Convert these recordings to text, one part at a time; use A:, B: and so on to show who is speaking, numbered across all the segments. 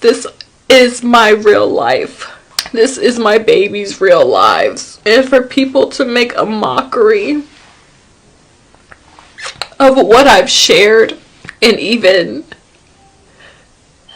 A: This is my real life. This is my baby's real lives. And for people to make a mockery of what I've shared and even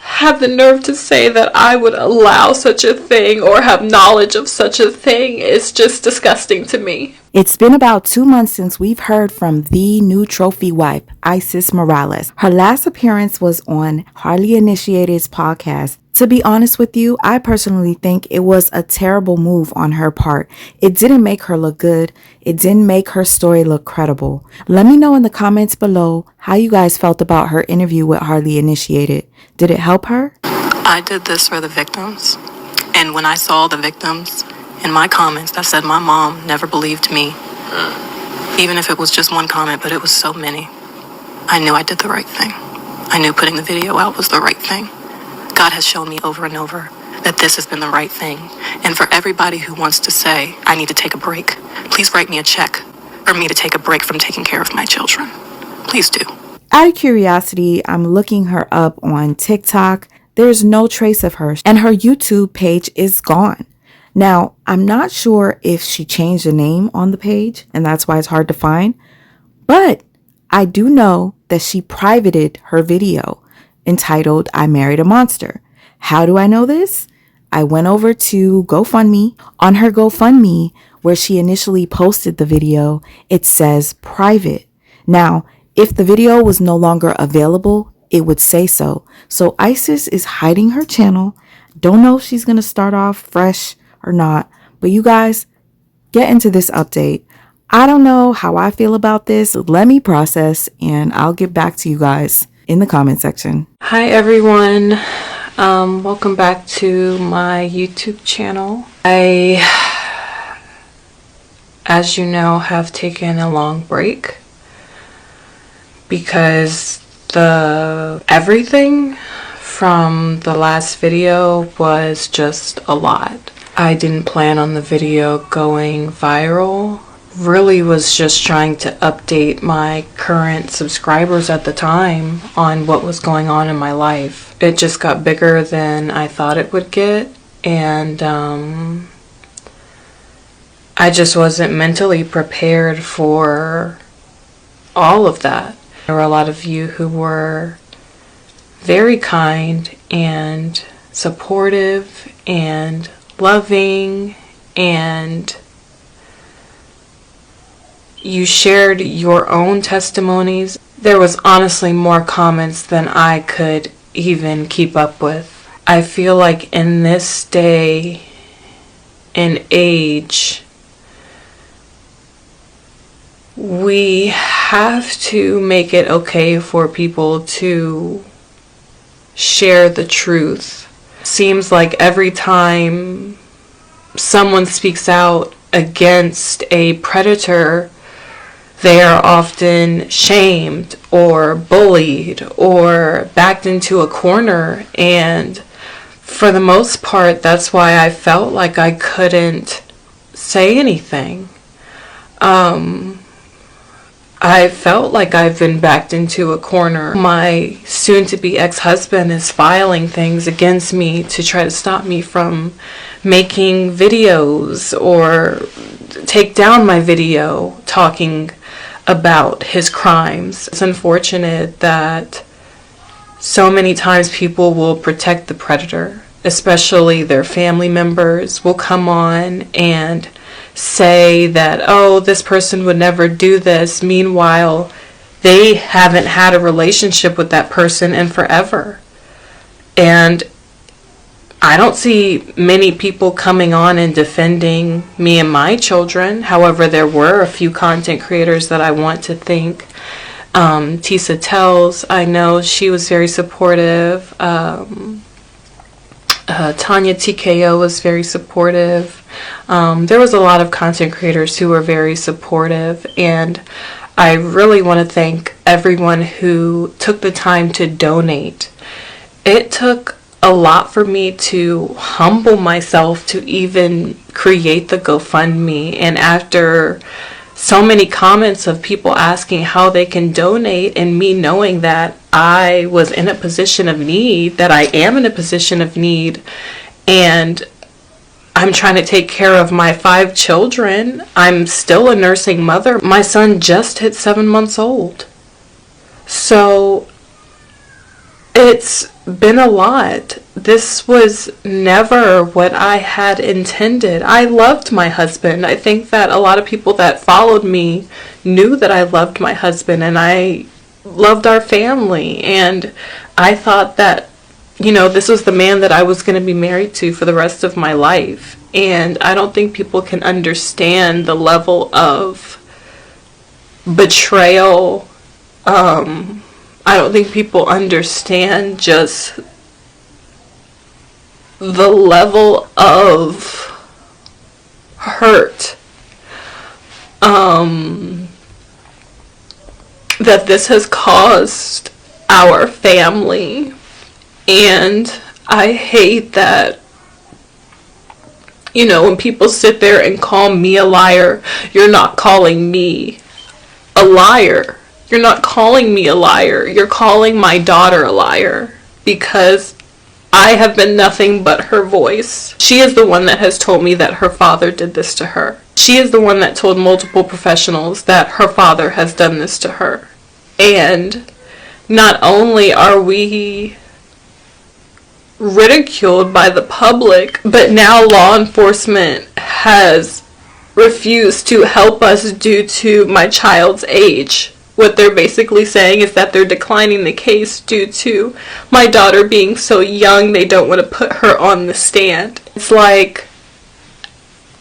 A: have the nerve to say that I would allow such a thing or have knowledge of such a thing is just disgusting to me.
B: It's been about 2 months since we've heard from the new trophy wife, Isis Morales. Her last appearance was on Hardly Initiated's podcast. To be honest with you, I personally think it was a terrible move on her part. It didn't make her look good. It didn't make her story look credible. Let me know in the comments below how you guys felt about her interview with Hardly Initiated. Did it help her?
C: I did this for the victims. And when I saw the victims, in my comments that said my mom never believed me, even if it was just one comment, but it was so many, I knew I did the right thing. I knew putting the video out was the right thing. God has shown me over and over that this has been the right thing. And for everybody who wants to say, I need to take a break, please write me a check for me to take a break from taking care of my children. Please do.
B: Out of curiosity, I'm looking her up on TikTok. There's no trace of her, and her YouTube page is gone. Now, I'm not sure if she changed the name on the page, and that's why it's hard to find, but I do know that she privated her video entitled, I Married a Monster. How do I know this? I went over to GoFundMe. On her GoFundMe, where she initially posted the video, it says private. Now, if the video was no longer available, it would say so. So Isis is hiding her channel. Don't know if she's going to start off fresh or not, but you guys get into this update. I don't know how I feel about this. Let me process and I'll get back to you guys in the comment section.
A: Hi everyone, welcome back to my YouTube channel. I, as you know, have taken a long break because everything from the last video was just a lot. I didn't plan on the video going viral. Really was just trying to update my current subscribers at the time on what was going on in my life. It just got bigger than I thought it would get, and I just wasn't mentally prepared for all of that. There were a lot of you who were very kind and supportive and loving, and you shared your own testimonies. There was honestly more comments than I could even keep up with. I feel like in this day and age, we have to make it okay for people to share the truth. Seems like every time someone speaks out against a predator, they are often shamed or bullied or backed into a corner, and for the most part, that's why I felt like I couldn't say anything. I felt like I've been backed into a corner. My soon-to-be ex-husband is filing things against me to try to stop me from making videos or take down my video talking about his crimes. It's unfortunate that so many times people will protect the predator, especially their family members will come on and say that, oh, this person would never do this. Meanwhile, they haven't had a relationship with that person in forever. And I don't see many people coming on and defending me and my children. However, there were a few content creators that I want to thank. Tisa Tells, I know she was very supportive. Tanya TKO was very supportive. There was a lot of content creators who were very supportive, and I really want to thank everyone who took the time to donate. It took a lot for me to humble myself to even create the GoFundMe, and after so many comments of people asking how they can donate and me knowing that I was in a position of need, that I am in a position of need, and I'm trying to take care of my 5 children. I'm still a nursing mother. My son just hit 7 months old. So it's been a lot. This was never what I had intended. I loved my husband. I think that a lot of people that followed me knew that I loved my husband, and I loved our family. And I thought that, this was the man that I was going to be married to for the rest of my life. And I don't think people can understand the level of betrayal. I don't think people understand just the level of hurt that this has caused our family. And I hate that, when people sit there and call me a liar, you're not calling me a liar. You're not calling me a liar. You're calling my daughter a liar, because I have been nothing but her voice. She is the one that has told me that her father did this to her. She is the one that told multiple professionals that her father has done this to her. And not only are we ridiculed by the public, but now law enforcement has refused to help us due to my child's age. What they're basically saying is that they're declining the case due to my daughter being so young. They don't want to put her on the stand. It's like,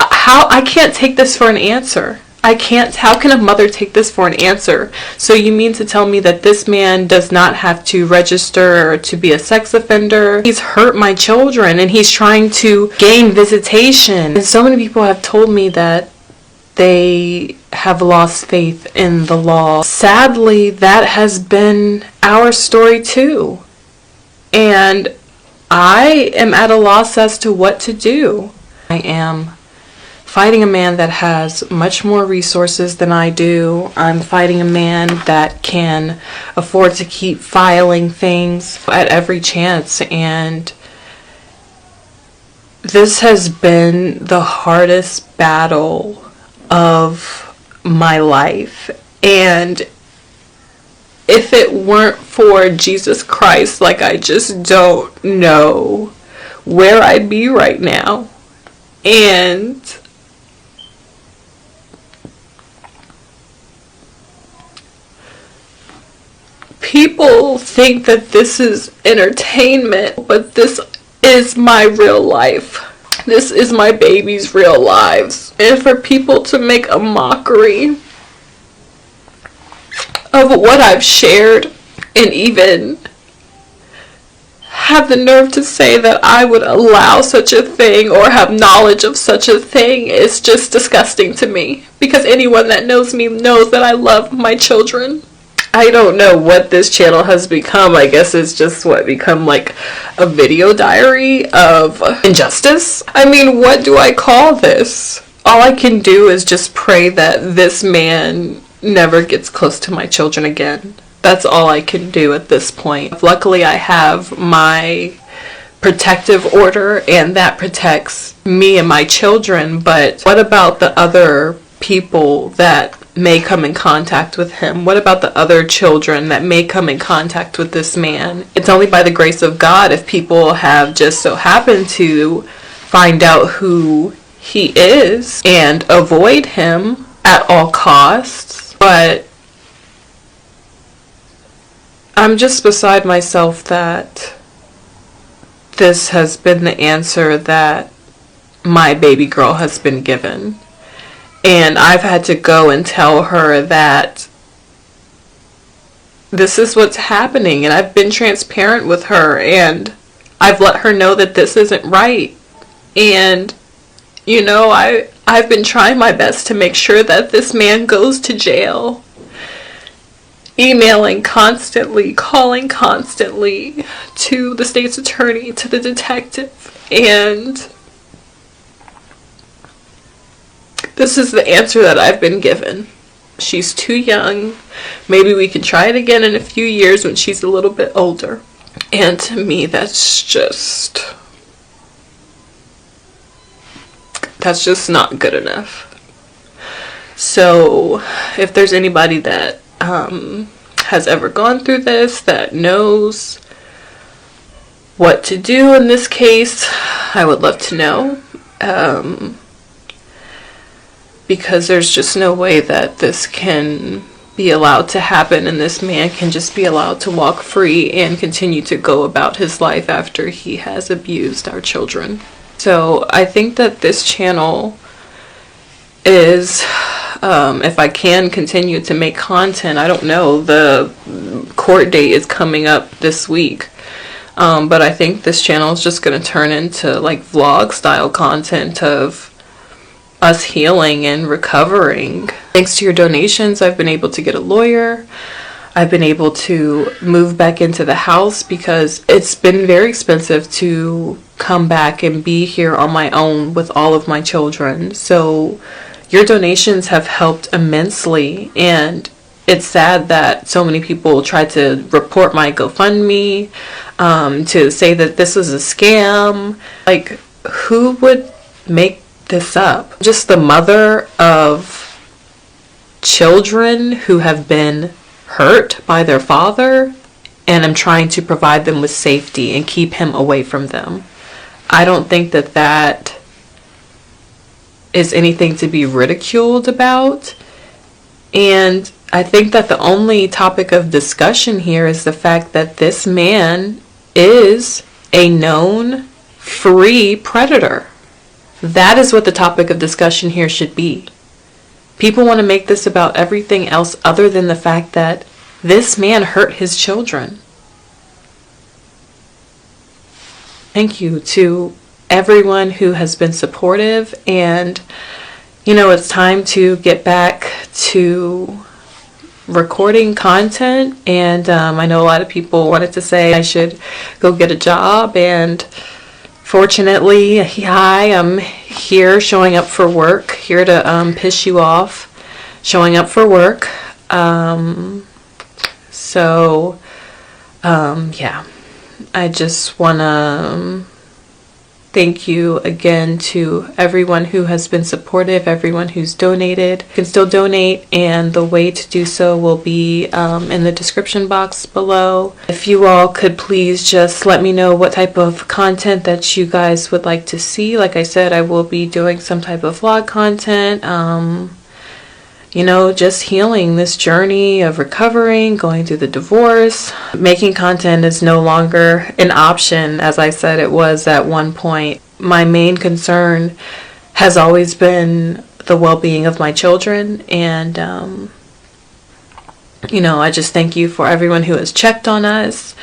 A: I can't take this for an answer. How can a mother take this for an answer? So you mean to tell me that this man does not have to register to be a sex offender? He's hurt my children, and he's trying to gain visitation. And so many people have told me that they have lost faith in the law. Sadly, that has been our story too. And I am at a loss as to what to do. I am fighting a man that has much more resources than I do. I'm fighting a man that can afford to keep filing things at every chance. And this has been the hardest battle of my life. And if it weren't for Jesus Christ, I just don't know where I'd be right now. And people think that this is entertainment, but this is my real life. This is my baby's real lives. And for people to make a mockery of what I've shared, and even have the nerve to say that I would allow such a thing or have knowledge of such a thing, is just disgusting to me. Because anyone that knows me knows that I love my children. I don't know what this channel has become. I guess it's just become a video diary of injustice. I mean, what do I call this? All I can do is just pray that this man never gets close to my children again. That's all I can do at this point. Luckily, I have my protective order, and that protects me and my children. But what about the other people that may come in contact with him? What about the other children that may come in contact with this man? It's only by the grace of God if people have just so happened to find out who he is and avoid him at all costs. But I'm just beside myself that this has been the answer that my baby girl has been given. And I've had to go and tell her that this is what's happening. And I've been transparent with her. And I've let her know that this isn't right. And, I've been trying my best to make sure that this man goes to jail. Emailing constantly, calling constantly to the state's attorney, to the detective. And this is the answer that I've been given. She's too young. Maybe we can try it again in a few years when she's a little bit older. And to me, that's just not good enough. So if there's anybody that has ever gone through this, that knows what to do in this case, I would love to know. Because there's just no way that this can be allowed to happen, and this man can just be allowed to walk free and continue to go about his life after he has abused our children. So I think that this channel is, if I can continue to make content, I don't know, the court date is coming up this week. But I think this channel is just going to turn into like vlog style content of us healing and recovering. Thanks to your donations, I've been able to get a lawyer. I've been able to move back into the house because it's been very expensive to come back and be here on my own with all of my children. So your donations have helped immensely, and it's sad that so many people try to report my GoFundMe, to say that this was a scam. Like, who would make this up? Just the mother of children who have been hurt by their father, and I'm trying to provide them with safety and keep him away from them. I don't think that that is anything to be ridiculed about. And I think that the only topic of discussion here is the fact that this man is a known free predator. That is what the topic of discussion here should be. People want to make this about everything else other than the fact that this man hurt his children. Thank you to everyone who has been supportive, and it's time to get back to recording content. And I know a lot of people wanted to say I should go get a job, and fortunately, I'm here showing up for work, here to piss you off, showing up for work. Yeah, I just want to thank you again to everyone who has been supportive, everyone who's donated. You can still donate, and the way to do so will be in the description box below. If you all could please just let me know what type of content that you guys would like to see. Like I said, I will be doing some type of vlog content, just healing this journey of recovering, going through the divorce. Making content is no longer an option, as I said it was at one point. My main concern has always been the well-being of my children, and I just thank you for everyone who has checked on us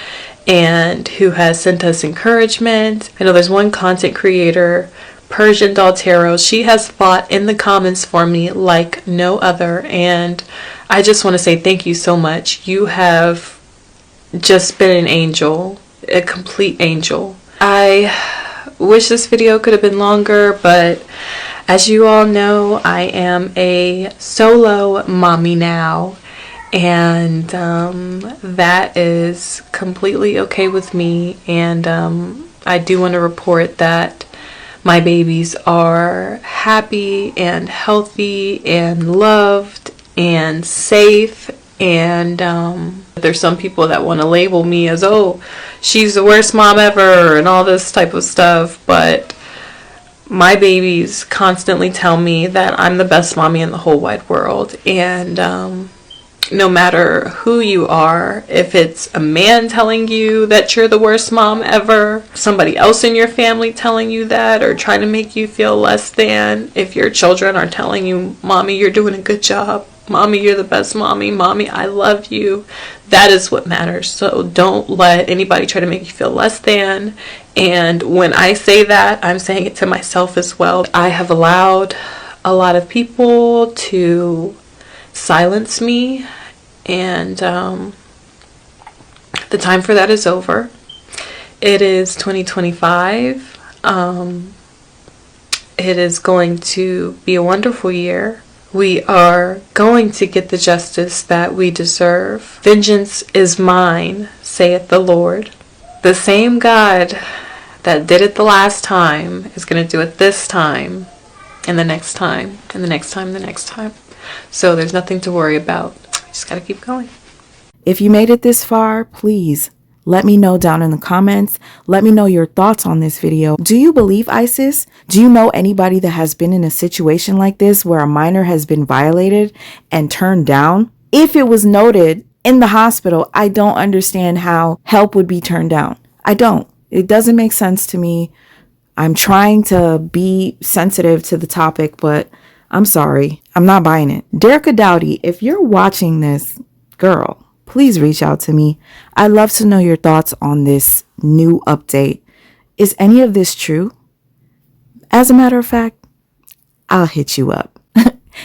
A: and who has sent us encouragement. I know there's one content creator, Persian Doll Tarot. She has fought in the comments for me like no other, and I just want to say thank you so much. You have just been an angel, a complete angel. I wish this video could have been longer, but as you all know, I am a solo mommy now, and that is completely okay with me. And I do want to report that my babies are happy and healthy and loved and safe. And there's some people that want to label me as, oh, she's the worst mom ever and all this type of stuff. But my babies constantly tell me that I'm the best mommy in the whole wide world. And no matter who you are, if it's a man telling you that you're the worst mom ever, somebody else in your family telling you that or trying to make you feel less than, if your children are telling you, mommy, you're doing a good job, mommy, you're the best mommy, mommy, I love you, that is what matters. So don't let anybody try to make you feel less than. And when I say that, I'm saying it to myself as well. I have allowed a lot of people to silence me, and the time for that is over. It is 2025. It is going to be a wonderful year We are going to get the justice that we deserve. Vengeance is mine, saith the Lord. The same God that did it the last time is going to do it this time, and the next time, and the next time, and the next time. So there's nothing to worry about. Just got to keep going.
B: If you made it this far, please let me know down in the comments. Let me know your thoughts on this video. Do you believe ISIS? Do you know anybody that has been in a situation like this where a minor has been violated and turned down? If it was noted in the hospital, I don't understand how help would be turned down. I don't. It doesn't make sense to me. I'm trying to be sensitive to the topic, but I'm sorry. I'm not buying it. Derrica Dowdy, if you're watching this, girl, please reach out to me. I'd love to know your thoughts on this new update. Is any of this true? As a matter of fact, I'll hit you up.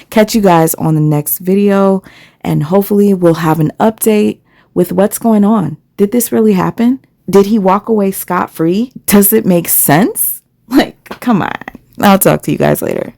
B: Catch you guys on the next video, and hopefully we'll have an update with what's going on. Did this really happen? Did he walk away scot-free? Does it make sense? Like, come on. I'll talk to you guys later.